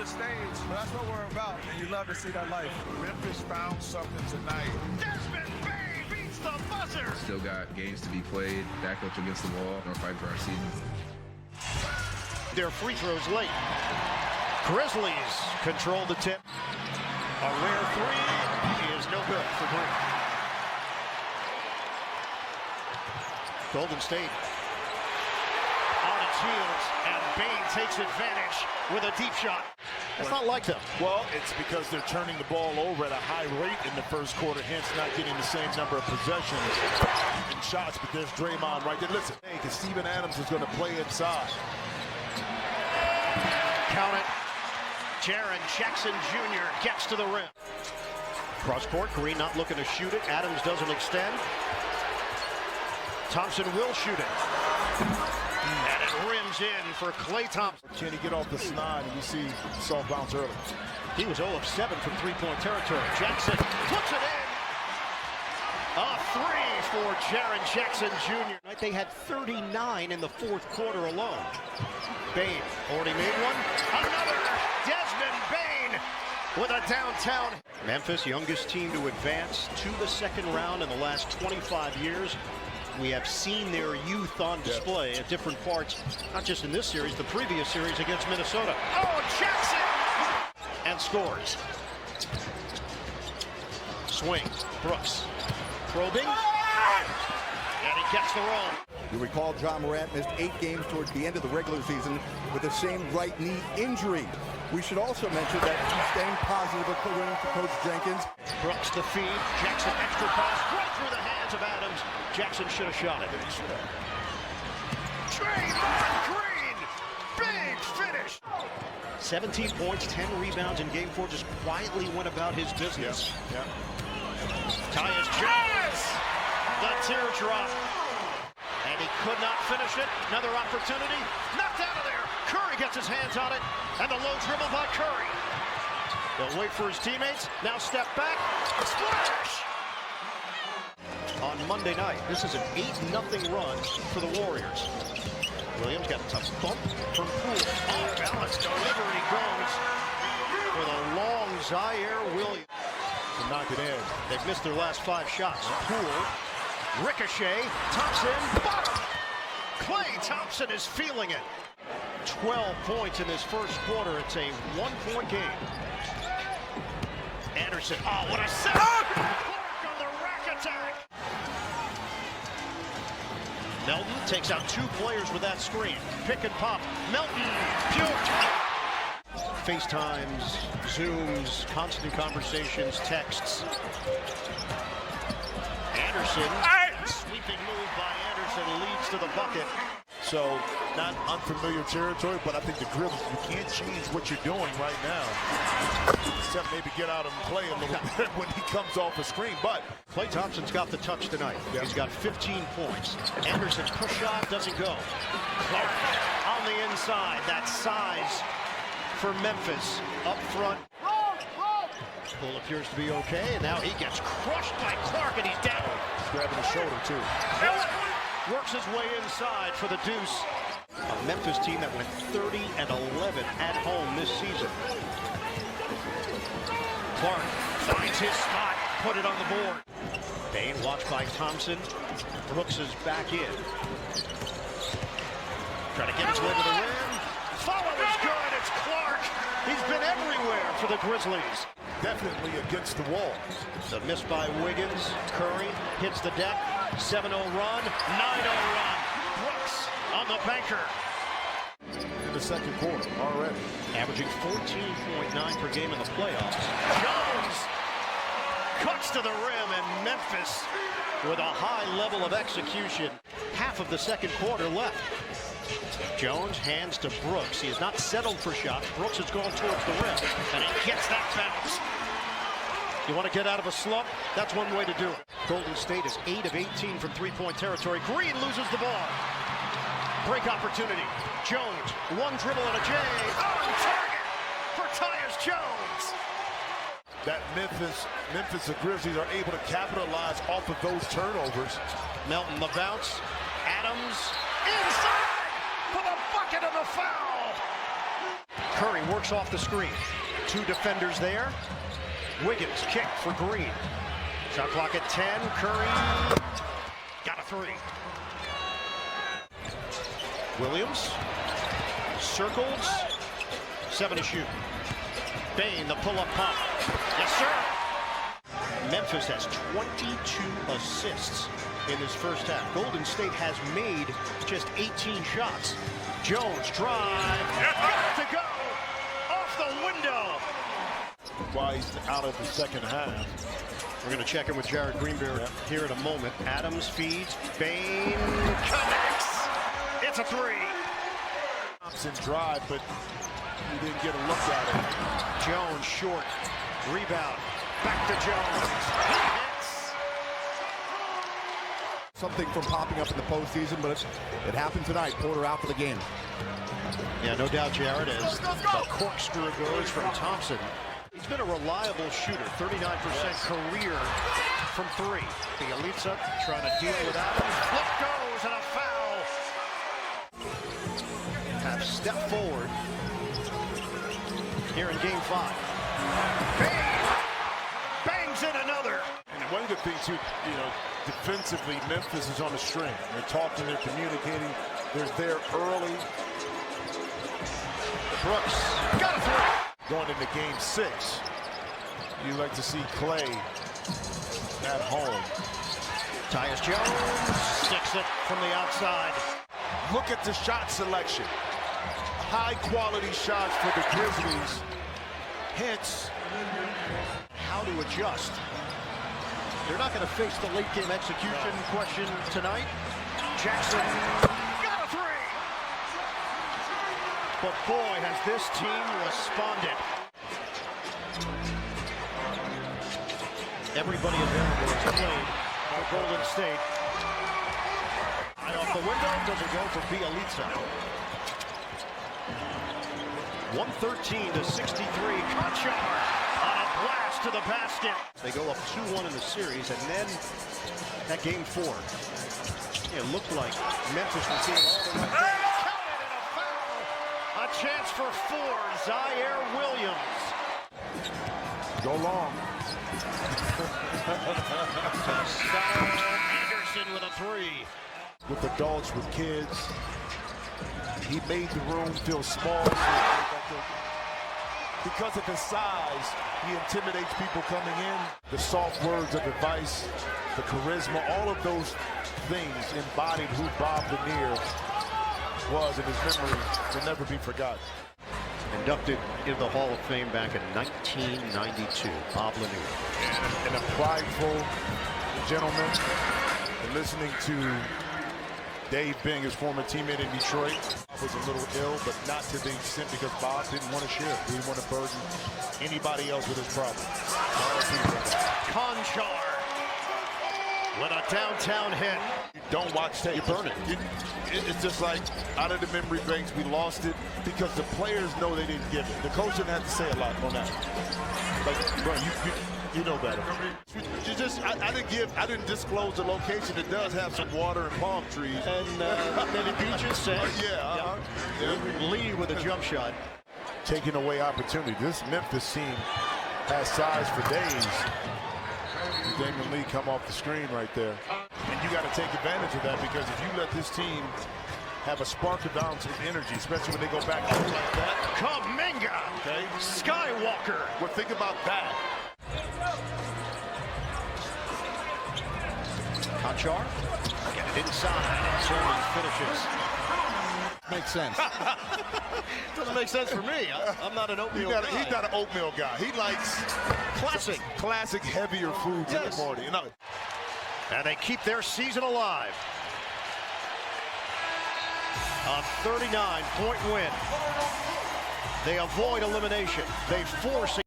the stage, but that's what we're about, and you love to see that life. Memphis found something tonight. Desmond Bane beats the buzzer. Still got games to be played, back up against the wall, and fight for our season. Their free throws late. Grizzlies control the tip. A rare three is no good for Green. Golden State on its heels, and Bane takes advantage with a deep shot. It's not like them. Well, it's because they're turning the ball over at a high rate in the first quarter, hence not getting the same number of possessions and shots. But there's Draymond right there. Listen, because Steven Adams is going to play inside. Count it. Jaren Jackson Jr. gets to the rim. Cross court, Green not looking to shoot it. Adams doesn't extend. Thompson will shoot it. And it rims in for Klay Thompson. Can he get off the snide? And you see soft bounce early. He was 0 of 7 from three-point territory. Jackson puts it in. A three for Jaren Jackson Jr. They had 39 in the fourth quarter alone. Bane already made one. Another Desmond Bane with a downtown. Memphis, youngest team to advance to the second round in the last 25 years. We have seen their youth on display at different parts, not just in this series, the previous series against Minnesota. Oh, Jackson! And scores. Swing, Brooks, probing, and he gets the roll. You recall John Morant missed 8 games towards the end of the regular season with the same right knee injury. We should also mention that he's staying positive according to Coach Jenkins. Brooks the feed, Jackson extra pass, right through the hands of Adams. Jackson should have shot it. Draymond Green, big finish. 17 points, 10 rebounds in game 4, just quietly went about his business. Yeah. Tyus Jones, the teardrop. And he could not finish it. Another opportunity, knocked out of there. Curry gets his hands on it, and the low dribble by Curry. They'll wait for his teammates, now step back, splash! On Monday night, this is an 8-0 run for the Warriors. Williams got a tough bump from Poole. Off balance, delivery goes for the long Zaire Williams. To knock it in. They've missed their last 5 shots. Poole, ricochet, Thompson, bottom. Klay Thompson is feeling it. 12 points in this first quarter. It's a 1-point game. Anderson, oh, what a set! Clark on the rack attack. Melton takes out 2 players with that screen. Pick and pop. Melton, puked. FaceTimes, Zooms, constant conversations, texts. Anderson, sweeping move by Anderson leads to the bucket. So, not unfamiliar territory, but I think the Grizzlies, you can't change what you're doing right now. Except maybe get out and play a little bit when he comes off a screen. But Klay Thompson's got the touch tonight. Yep. He's got 15 points. Anderson's push shot doesn't go. Clark on the inside. That size for Memphis up front. Poole appears to be okay, and now he gets crushed by Clark, and he's down. He's grabbing the shoulder, too. Works his way inside for the deuce. A Memphis team that went 30-11 at home this season. Clark finds his spot, put it on the board. Bane watched by Thompson. Brooks is back in. Trying to get his way to the rim. Follow is good, it's Clark. He's been everywhere for the Grizzlies. Definitely against the wall. The miss by Wiggins. Curry hits the deck. 7-0 run, 9-0 run. Brooks on the banker. In the second quarter already. Averaging 14.9 per game in the playoffs. Jones cuts to the rim, and Memphis with a high level of execution. Half of the second quarter left. Jones hands to Brooks. He has not settled for shots. Brooks is going towards the rim, and he gets that bounce. You want to get out of a slump? That's one way to do it. Golden State is 8 of 18 from three-point territory. Green loses the ball. Break opportunity. Jones, one dribble and a J. On target for Tyus Jones. That Memphis the Grizzlies are able to capitalize off of those turnovers. Melton the bounce. Adams inside for the bucket and the foul. Curry works off the screen. 2 defenders there. Wiggins kick for Green. Shot clock at 10. Curry got a 3. Williams circles. 7 to shoot. Bain, the pull-up pump. Yes, sir. Memphis has 22 assists in this first half. Golden State has made just 18 shots. Jones drive. Got to go. Off the window. Why he's out of the second half. We're going to check in with Jared Greenberg here in a moment. Adams feeds. Bain connects. It's a 3. Thompson drive, but he didn't get a look at it. Jones short. Rebound. Back to Jones. He hits. Something from popping up in the postseason, but it happened tonight. Porter out for the game. Yeah, no doubt, Jared, as the corkscrew goes from Thompson. He's been a reliable shooter, 39% career from 3. Bielitsa trying to deal with Adams. Flip goes and a foul. Have stepped forward here in game 5. Bangs in another. And one of the things, defensively, Memphis is on the string. They're talking, they're communicating. They're there early. Brooks got a 3. Going into game 6, you like to see Clay at home. Tyus Jones sticks it from the outside. Look at the shot selection. High quality shots for the Grizzlies. Hence, how to adjust. They're not going to face the late game execution question tonight. Jackson got a 3. But boy, has this team responded. Everybody available is played for Golden State. Eye off the window, doesn't go for Bielitsa. 113 to 63. Conchar on a blast to the basket. They go up 2-1 in the series, and then that game 4. It looked like Memphis was getting all the way. Counted and a foul. A chance for 4. Zaire Williams. go long. Anderson with a 3. With adults, with kids, he made the room feel small. Because of his size, he intimidates people coming in. The soft words of advice, the charisma, all of those things embodied who Bob Lanier was, and his memory will never be forgotten. Inducted into the Hall of Fame back in 1992, Bob Lanier. And a prideful gentleman. And listening to Dave Bing, his former teammate in Detroit, was a little ill, but not to the extent because Bob didn't want to share. He didn't want to burden anybody else with his problems. Conchar with a downtown hit. Don't watch tape. You burn it. It's just like out of the memory banks, we lost it because the players know they didn't give it. The coach didn't have to say a lot on that. Like, bro, you know better. You just, I didn't disclose the location. It does have some water and palm trees. And maybe beaches. Yeah. Lee with a jump shot. Taking away opportunity. This Memphis team has size for days. Damon Lee come off the screen right there. And you got to take advantage of that, because if you let this team have a spark of bounce of energy, especially when they go back out like that. Kuminga. Okay. Skywalker. Well, think about that. Conchar. Get it inside. Tillman finishes. Makes sense. Doesn't make sense for me. I'm not an oatmeal guy. He's not an oatmeal guy. He likes classic heavier foods in the morning. You know. And they keep their season alive. A 39-point win. They avoid elimination. They force a